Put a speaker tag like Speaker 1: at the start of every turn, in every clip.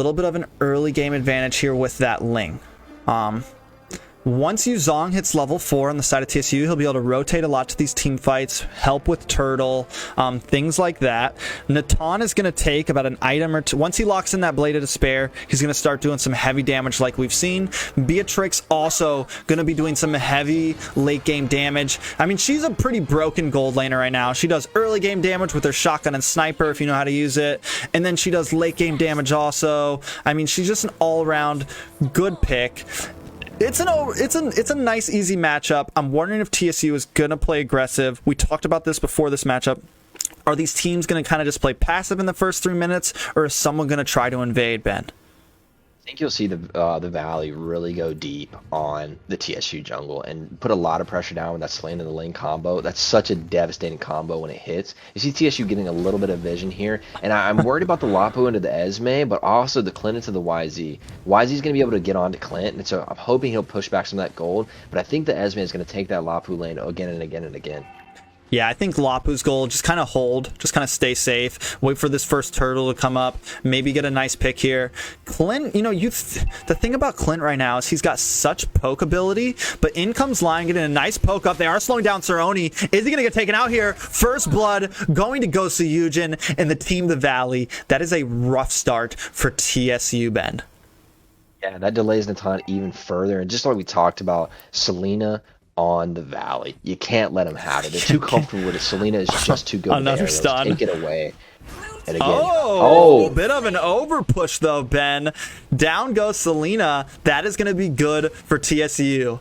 Speaker 1: little bit of an early game advantage here with that Ling. Once Yuzong hits level 4 on the side of TSU, he'll be able to rotate a lot to these team fights, help with Turtle, things like that. Natan is going to take about an item or two. Once he locks in that Blade of Despair, he's going to start doing some heavy damage like we've seen. Beatrix also going to be doing some heavy late game damage. I mean, she's a pretty broken gold laner right now. She does early game damage with her shotgun and sniper if you know how to use it. And then she does late game damage also. I mean, she's just an all-around good pick. It's a nice, easy matchup. I'm wondering if TSU is going to play aggressive. We talked about this before this matchup. Are these teams going to kind of just play passive in the first 3 minutes, or is someone going to try to invade, Ben?
Speaker 2: I think you'll see the Valley really go deep on the TSU jungle and put a lot of pressure down with that Selena and the Ling combo. That's such a devastating combo when it hits. You see TSU getting a little bit of vision here, and I'm worried about the Lapu into the Esme, but also the Clint into the YZ. YZ's going to be able to get on to Clint, and so I'm hoping he'll push back some of that gold, but I think the Esme is going to take that Lapu lane again and again and again.
Speaker 1: Yeah, I think Lapu's goal, just kind of hold, just kind of stay safe, wait for this first turtle to come up, maybe get a nice pick here. Clint, you know, the thing about Clint right now is he's got such poke ability, but in comes Lion getting a nice poke up. They are slowing down Cerrone. Is he going to get taken out here? First blood going to go to Eugen and the team the Valley. That is a rough start for TSU, Ben.
Speaker 2: Yeah, that delays Natan even further, and just like we talked about, Selena on the Valley. You can't let them have it. They're too comfortable with it. Selena is just too good.
Speaker 1: Another stun.
Speaker 2: Take it away. And again,
Speaker 1: oh, bit of an over push though, Ben. Down goes Selena. That is going to be good for TSU.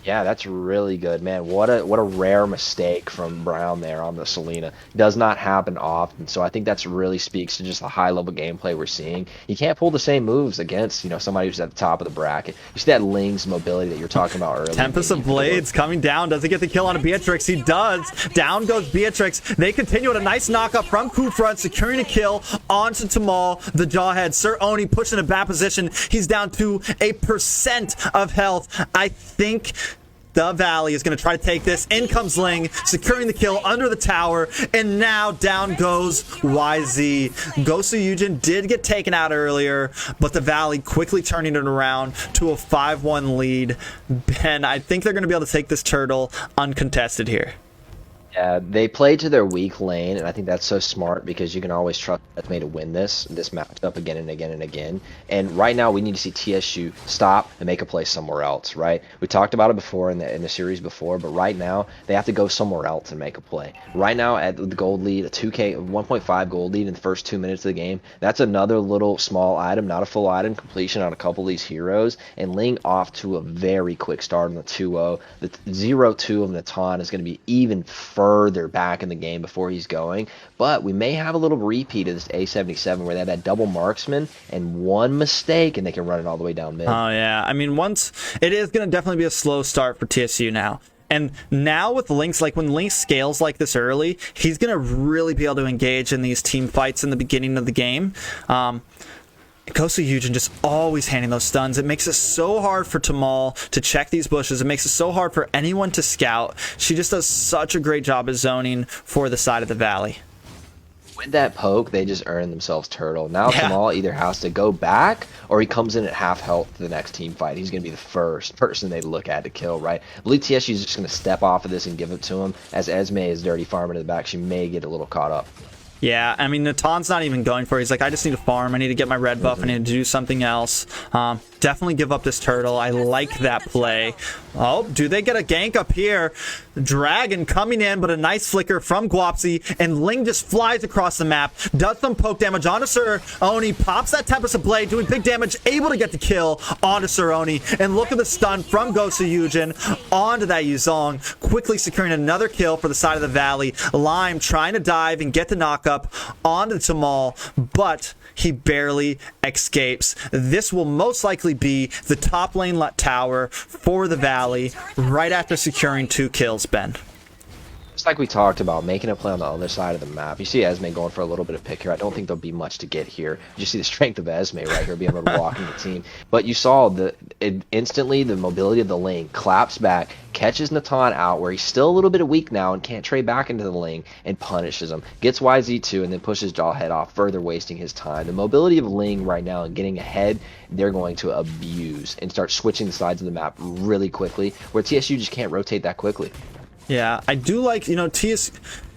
Speaker 2: Yeah, that's really good, man. What a rare mistake from Brown there on the Selena. Does not happen often, so I think that's really speaks to just the high level gameplay we're seeing. You can't pull the same moves against, you know, somebody who's at the top of the bracket. You see that Ling's mobility that you're talking about earlier.
Speaker 1: Tempest of Blades coming down. Does he get the kill on a Beatrix? He does. Down goes Beatrix. They continue with a nice knockup from Kufront, securing a kill onto Tamal, the Jawhead. Sir Oni pushing a bad position. He's down to 1% of health. I think the Valley is going to try to take this. In comes Ling, securing the kill under the tower, and now down goes YZ. Gosu Eugen did get taken out earlier, but the Valley quickly turning it around to a 5-1 lead. Ben, I think they're going to be able to take this turtle uncontested here.
Speaker 2: Yeah, they play to their weak lane, and I think that's so smart because you can always trust Esme to win this matchup again and again and again. And right now, we need to see TSU stop and make a play somewhere else, right? We talked about it before in the series before, but right now, they have to go somewhere else and make a play. Right now, at the gold lead, a 1.5 gold lead in the first 2 minutes of the game, that's another little small item, not a full item, completion on a couple of these heroes, and Ling off to a very quick start on the 2-0. The 0-2 of Natan is going to be even further back in the game before he's going, but we may have a little repeat of this A77 where they have that double marksman and one mistake and they can run it all the way down mid.
Speaker 1: Oh yeah, I mean, once it is going to definitely be a slow start for TSU now. And now with Lynx, like when Lynx scales like this early, he's going to really be able to engage in these team fights in the beginning of the game. Gosu Eugen just always handing those stuns. It makes it so hard for Tamal to check these bushes. It makes it so hard for anyone to scout. She just does such a great job of zoning for the side of the Valley.
Speaker 2: With that poke, they just earn themselves turtle. Now Tamal either has to go back or he comes in at half health to the next team fight. He's going to be the first person they look at to kill, right? I believe TSU is just going to step off of this and give it to him. As Esme is dirty farming in the back, she may get a little caught up.
Speaker 1: Yeah, I mean, Natan's not even going for it. He's like, I just need to farm. I need to get my red buff. I need to do something else. Definitely give up this turtle. I like that play. Oh, do they get a gank up here? Dragon coming in, but a nice flicker from Guapsi, and Ling just flies across the map, does some poke damage onto Sir Oni, pops that Tempest of Blade, doing big damage, able to get the kill onto Sir Oni, and look at the stun from Gosu Eugen onto that Yuzong, quickly securing another kill for the side of the Valley. Lime trying to dive and get the knockup onto Tamal, but he barely escapes. This will most likely be the top lane tower for the Valley right after securing 2 kills, Ben.
Speaker 2: Just like we talked about, making a play on the other side of the map. You see Esme going for a little bit of pick here. I don't think there'll be much to get here. You see the strength of Esme right here, being able to walk in the team. But you saw instantly the mobility of the lane, claps back, catches Natan out where he's still a little bit weak now and can't trade back into the lane, and punishes him. Gets YZ2 and then pushes Jawhead off, further wasting his time. The mobility of Ling right now and getting ahead, they're going to abuse and start switching the sides of the map really quickly, where TSU just can't rotate that quickly.
Speaker 1: Yeah, I do like,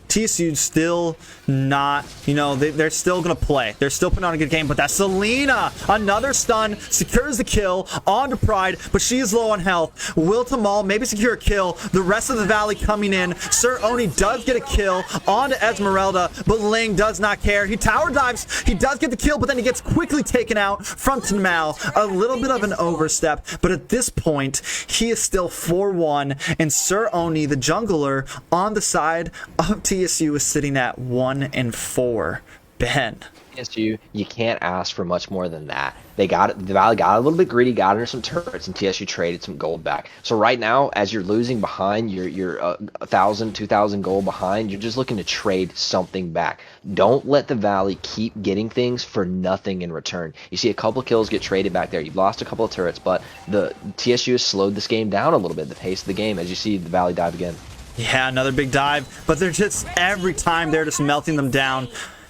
Speaker 1: TSU still not, they're still going to play. They're still putting on a good game, but that's Selena. Another stun, secures the kill onto Pride, but she is low on health. Will Tamal maybe secure a kill. The rest of the Valley coming in. Sir Oni does get a kill onto Esmeralda, but Ling does not care. He tower dives. He does get the kill, but then he gets quickly taken out from Tamal. A little bit of an overstep, but at this point, he is still 4-1, and Sir Oni, the jungler, on the side of TSU is sitting at 1-4. Ben.
Speaker 2: TSU, you can't ask for much more than that. The Valley got a little bit greedy, got under some turrets, and TSU traded some gold back. So right now, as you're losing behind, you're 1,000, 2,000 gold behind, you're just looking to trade something back. Don't let the Valley keep getting things for nothing in return. You see a couple kills get traded back there. You've lost a couple of turrets, but the TSU has slowed this game down a little bit, the pace of the game, as you see the Valley dive again.
Speaker 1: Yeah, another big dive, but they're just, every time they're just melting them down.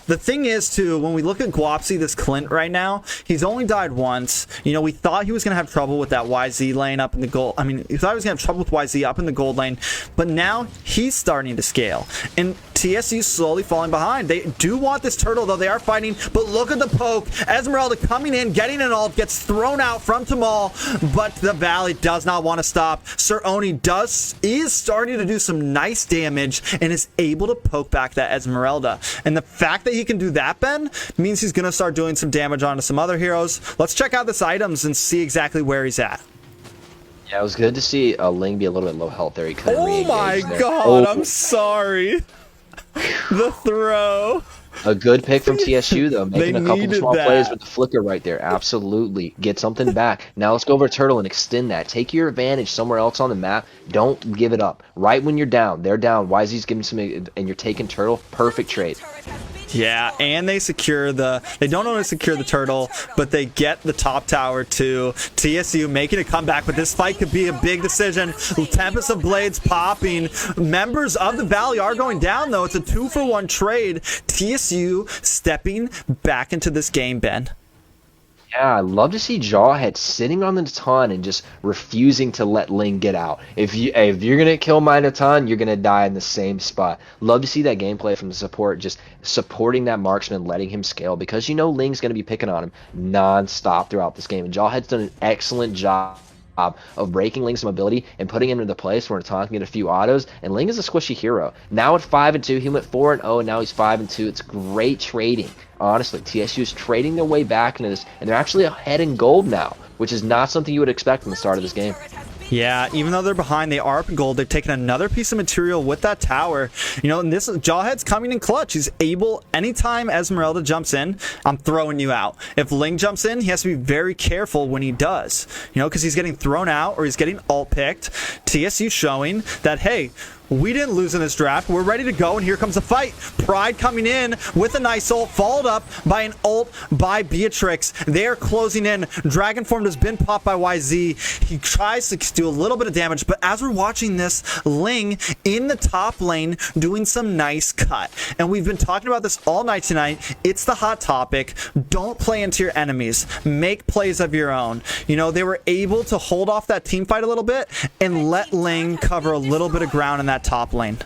Speaker 1: The thing is, too, when we look at Guapsi, this Clint right now, he's only died once. We thought he was going to have trouble with that YZ lane up in the gold. We thought he was going to have trouble with YZ up in the gold lane, but now he's starting to scale. And TSU's slowly falling behind. They do want this turtle, though. They are fighting, but look at the poke. Esmeralda coming in, getting an ult, gets thrown out from Tamal, but the Valley does not want to stop. Sir Oni is starting to do some nice damage and is able to poke back that Esmeralda. And the fact that he can do that, Ben, means he's going to start doing some damage onto some other heroes. Let's check out this items and see exactly where he's at.
Speaker 2: Yeah, it was good to see Ling be a little bit low health there. He couldn't
Speaker 1: Oh my
Speaker 2: there.
Speaker 1: god, I'm sorry. The throw.
Speaker 2: A good pick from TSU, though, making a couple of small plays with the flicker right there. Absolutely. Get something back. Now let's go over to Turtle and extend that. Take your advantage somewhere else on the map. Don't give it up. Right when you're down, they're down. YZ's giving some, and you're taking Turtle. Perfect trade.
Speaker 1: Yeah, and they don't only secure the turtle, but they get the top tower too. TSU making a comeback, but this fight could be a big decision. Tempest of Blades popping. Members of the Valley are going down, though. It's a 2-for-1 trade. TSU stepping back into this game, Ben.
Speaker 2: Yeah, I love to see Jawhead sitting on the Natan and just refusing to let Ling get out. If you're gonna kill my Natan, you're gonna die in the same spot. Love to see that gameplay from the support, just supporting that marksman, letting him scale, because Ling's gonna be picking on him non-stop throughout this game. And Jawhead's done an excellent job of breaking Ling's mobility and putting him into the place where Natan can get a few autos, and Ling is a squishy hero. Now at 5-2, he went 4-0, and now he's 5-2. It's great trading. Honestly, TSU is trading their way back into this, and they're actually ahead in gold now, which is not something you would expect from the start of this game.
Speaker 1: Yeah, even though they're behind, they are up in gold. They've taken another piece of material with that tower. And this Jawhead's coming in clutch. He's able, anytime Esmeralda jumps in, I'm throwing you out. If Ling jumps in, he has to be very careful when he does. Because he's getting thrown out or he's getting ult picked. TSU showing that, hey, we didn't lose in this draft. We're ready to go, and here comes the fight. Pride coming in with a nice ult, followed up by an ult by Beatrix. They are closing in. Dragon Form has been popped by YZ. He tries to do a little bit of damage, but as we're watching this, Ling in the top lane doing some nice cut. And we've been talking about this all night tonight. It's the hot topic. Don't play into your enemies. Make plays of your own. They were able to hold off that team fight a little bit and let Ling cover a little bit of ground in that top lane.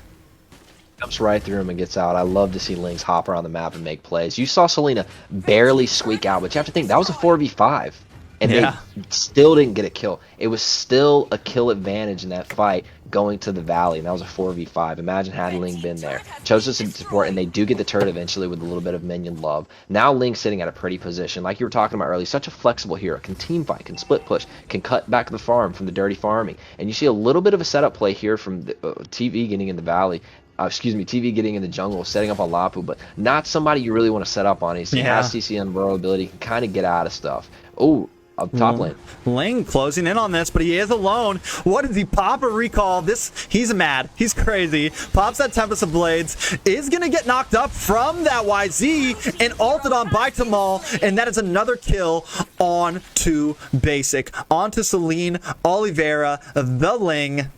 Speaker 2: Jumps right through him and gets out. I love to see Lings hop around the map and make plays. You saw Selena barely squeak out, but you have to think that was a 4v5, and they still didn't get a kill. It was still a kill advantage in that fight going to the Valley, and that was a 4v5. Imagine had Ling been there. Chose to support, and they do get the turret eventually with a little bit of minion love. Now Ling's sitting at a pretty position. Like you were talking about earlier, such a flexible hero. Can team fight, can split push, can cut back the farm from the dirty farming. And you see a little bit of a setup play here from the, TV getting in the Valley. TV getting in the jungle, setting up on Lapu, but not somebody you really want to set up on. He has CC and vulnerability, can kind of get out of stuff. Oh, up top lane.
Speaker 1: Ling closing in on this, but he is alone. What does he pop a recall? He's mad. He's crazy. Pops that Tempest of Blades. Is going to get knocked up from that YZ and ulted on by Tamal. And that is another kill on to Basic. On to Celine, Oliveira, the Ling.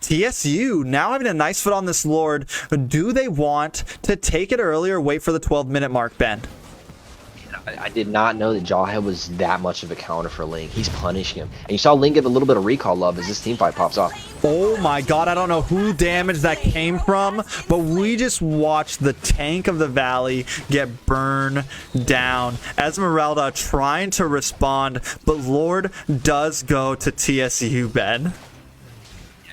Speaker 1: TSU now having a nice foot on this Lord. Do they want to take it early or wait for the 12-minute mark, Ben?
Speaker 2: I did not know that Jawhead was that much of a counter for Ling. He's punishing him. And you saw Ling give a little bit of recall love as this team fight pops off.
Speaker 1: Oh my god, I don't know who damage that came from, but we just watched the tank of the Valley get burned down. Esmeralda trying to respond, but Lord does go to TSU, Ben.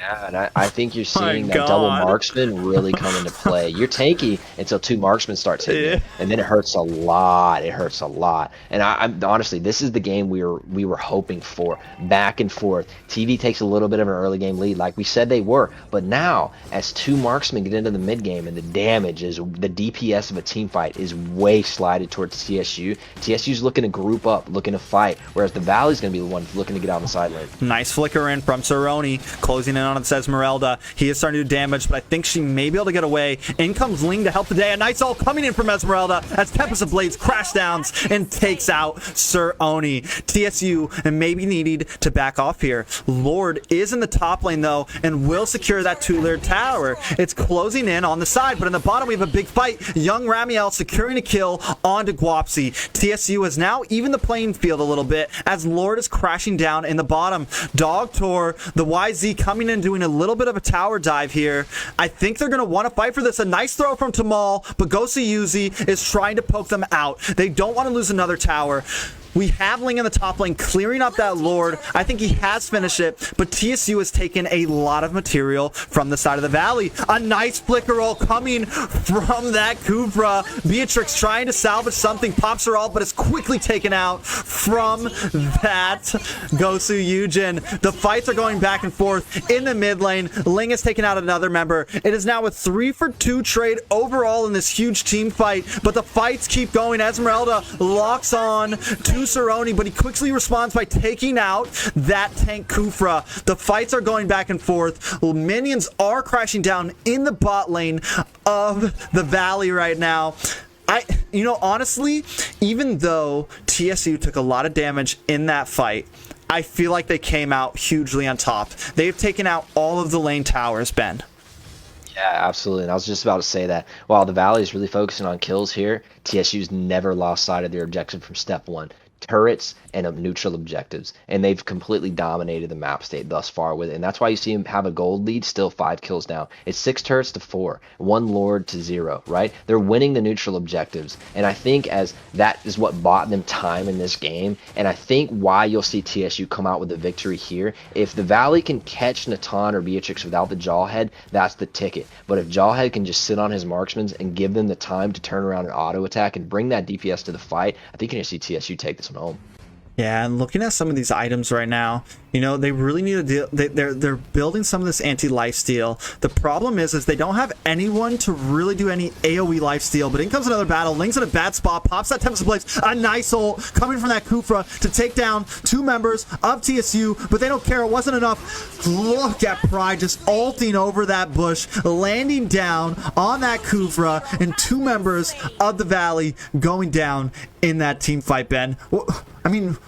Speaker 2: Yeah, and I think you're seeing that double marksman really come into play. You're tanky until 2 marksmen start hitting you, and then it hurts a lot. It hurts a lot. And I'm honestly, this is the game we were hoping for. Back and forth. TV takes a little bit of an early game lead, like we said they were. But now, as 2 marksmen get into the mid game, and the damage is the DPS of a team fight is way slided towards TSU. TSU's looking to group up, looking to fight, whereas the Valley's going to be the one looking to get out on the side lane.
Speaker 1: Nice flicker in from Cerrone, closing in on Esmeralda. He is starting to do damage, but I think she may be able to get away. In comes Ling to help the day. A nice ult coming in from Esmeralda as Tempest of Blades crash downs and takes out Cerrone. TSU maybe needed to back off here. Lord is in the top lane though and will secure that 2-layered tower. It's closing in on the side, but in the bottom we have a big fight. Young Ramiel securing a kill onto Guapsi. TSU has now even the playing field a little bit as Lord is crashing down in the bottom. Dog Tor, the YZ coming in doing a little bit of a tower dive here. I think they're going to want to fight for this. A nice throw from Tamal, but Gosu Yuzi is trying to poke them out. They don't want to lose another tower. We have Ling in the top lane clearing up that Lord. I think he has finished it, but TSU has taken a lot of material from the side of the Valley. A nice flicker roll coming from that Kufra. Beatrix trying to salvage something, pops her ult, but is quickly taken out from that Gosu Yujin. The fights are going back and forth in the mid lane. Ling has taken out another member. It is now a 3-for-2 trade overall in this huge team fight, but the fights keep going. Esmeralda locks on to Cerrone, but he quickly responds by taking out that tank Kufra. The fights are going back and forth. Minions are crashing down in the bot lane of the Valley right now. Honestly, even though TSU took a lot of damage in that fight, I feel like they came out hugely on top. They've taken out all of the lane towers, Ben.
Speaker 2: Yeah, absolutely. And I was just about to say that while the Valley is really focusing on kills here, TSU's never lost sight of their objective from step 1. Turrets and neutral objectives, and they've completely dominated the map state thus far with it, and that's why you see him have a gold lead, still 5 kills now. It's 6 turrets to 4, 1 Lord to 0, right? They're winning the neutral objectives, and I think as that is what bought them time in this game, and I think why you'll see TSU come out with a victory here. If the Valley can catch Natan or Beatrix without the Jawhead, that's the ticket. But if Jawhead can just sit on his marksmen and give them the time to turn around and auto attack and bring that DPS to the fight, I think you're going to see TSU take this one home.
Speaker 1: Yeah, and looking at some of these items right now, they really need to deal. They're building some of this anti-lifesteal. The problem is they don't have anyone to really do any AoE lifesteal. But in comes another battle. Ling's in a bad spot. Pops that Tempest of Blades. A nice ult coming from that Kufra to take down 2 members of TSU. But they don't care. It wasn't enough. Look at Pride just ulting over that bush, landing down on that Kufra, and 2 members of the Valley going down in that team fight, Ben.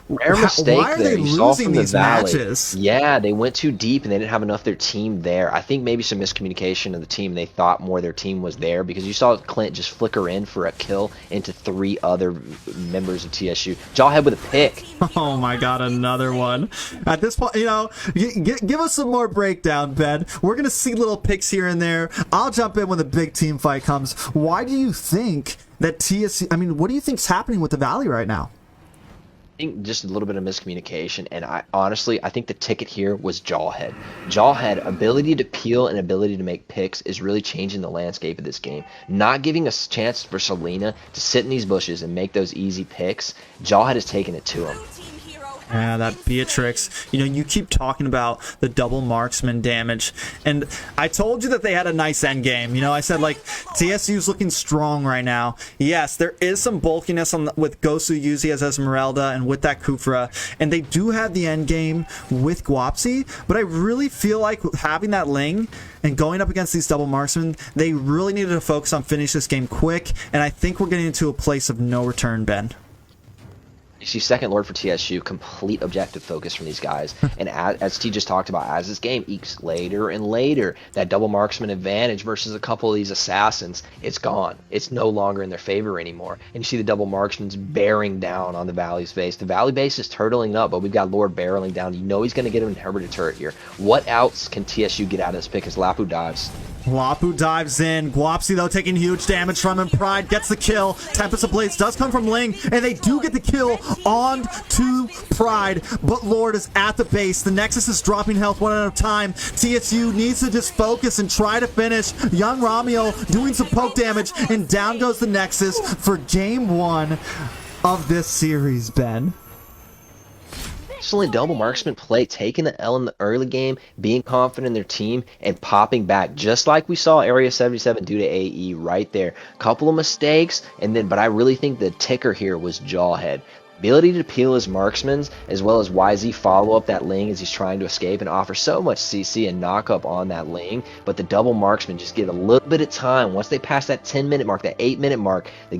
Speaker 2: Rare mistake
Speaker 1: why are
Speaker 2: there.
Speaker 1: they
Speaker 2: You saw
Speaker 1: losing
Speaker 2: from the
Speaker 1: these
Speaker 2: Valley.
Speaker 1: matches?
Speaker 2: Yeah, they went too deep and they didn't have enough of their team there. I think maybe some miscommunication of the team. They thought more of their team was there because you saw Clint just flicker in for a kill into 3 other members of TSU. Jawhead with a pick.
Speaker 1: Oh my god, another one. At this point, give us some more breakdown, Ben. We're going to see little picks here and there. I'll jump in when the big team fight comes. Why do you think that TSU, what do you think's happening with the Valley right now?
Speaker 2: I think just a little bit of miscommunication, and I think the ticket here was Jawhead. Jawhead, ability to peel and ability to make picks is really changing the landscape of this game. Not giving a chance for Selena to sit in these bushes and make those easy picks, Jawhead has taken it to him.
Speaker 1: Yeah, that Beatrix. You know, you keep talking about the double marksman damage, and I told you that they had a nice end game. You know, I said, like, TSU's looking strong right now. Yes, there is some bulkiness with Gosu Yuzi as Esmeralda and with that Kufra, and they do have the end game with Guapsi, but I really feel like having that Ling and going up against these double marksmen, they really needed to focus on finish this game quick, and I think we're getting into a place of no return, Ben.
Speaker 2: You see second Lord for TSU, complete objective focus from these guys. And as T just talked about, as this game ekes later and later, that double marksman advantage versus a couple of these assassins, it's gone. It's no longer in their favor anymore. And you see the double marksman's bearing down on the Valley's base. The Valley base is turtling up, but we've got Lord barreling down. You know he's going to get an inhibitor turret here. What else can TSU get out of this pick as Lapu dives?
Speaker 1: Lapu dives in. Guapsi, though, taking huge damage from him. Pride gets the kill. Tempest of Blades does come from Ling, and they do get the kill on to Pride, but Lord is at the base. The Nexus is dropping health one at a time. TSU needs to just focus and try to finish. Young Romeo doing some poke damage, and down goes the Nexus for game 1 of this series, Ben.
Speaker 2: Only double marksman play, taking the L in the early game, being confident in their team, and popping back, just like we saw Area 77 do to AE right there. Couple of mistakes, but I really think the ticker here was Jawhead. Ability to peel his marksmen, as well as YZ follow up that Ling as he's trying to escape and offer so much CC and knock up on that Ling, but the double marksmen just get a little bit of time. Once they pass that 10-minute mark, that 8-minute mark, the game